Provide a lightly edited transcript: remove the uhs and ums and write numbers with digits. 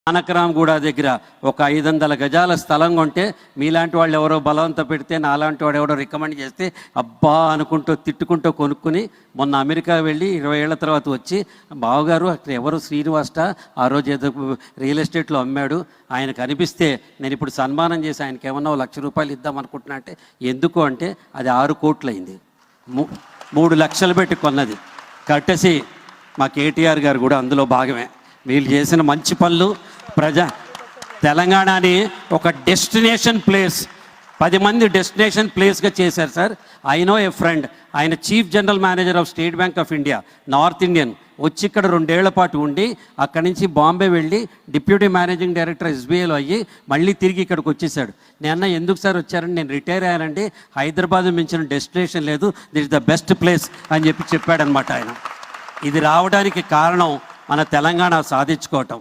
ఆనకరాంగూడ దగ్గర ఒక 500 గజాల స్థలం కొంటే మీలాంటి వాళ్ళు ఎవరో బలవంత పెడితే నాలాంటి వాడు ఎవడో రికమెండ్ చేస్తే అబ్బా అనుకుంటూ తిట్టుకుంటూ కొనుక్కుని మొన్న అమెరికా వెళ్ళి 20 ఏళ్ల తర్వాత వచ్చి బావగారు అక్కడ ఎవరు శ్రీనివాస ఆ రోజు ఏదో రియల్ ఎస్టేట్లో అమ్మాడు, ఆయన కనిపిస్తే నేను ఇప్పుడు సన్మానం చేసి ఆయనకి ఏమన్నా ₹1,00,000 ఇద్దాం అనుకుంటున్నా అంటే ఎందుకు అంటే అది 6 కోట్లు అయింది, 3 లక్షలు పెట్టి కొన్నది. కట్టేసి మా కేటీఆర్ గారు కూడా అందులో భాగమే. వీళ్ళు చేసిన మంచి పనులు తెలంగాణని ఒక డెస్టినేషన్ ప్లేస్ 10 మంది డెస్టినేషన్ ప్లేస్గా చేశారు sir. I know a friend, ఆయన chief general manager of State Bank of India, North Indian, వచ్చి ఇక్కడ 2 ఏళ్ల పాటు ఉండి అక్కడి నుంచి బాంబే వెళ్ళి డిప్యూటీ మేనేజింగ్ డైరెక్టర్ ఎస్బీఐలో అయ్యి మళ్ళీ తిరిగి ఇక్కడికి వచ్చేసాడు. నేను ఎందుకు సార్ వచ్చారని, నేను రిటైర్ అయ్యానండి, హైదరాబాద్ మించిన డెస్టినేషన్ లేదు, this is the best place అని చెప్పాడనమాట ఆయన. ఇది రావడానికి కారణం మన తెలంగాణ సాధించుకోవటం.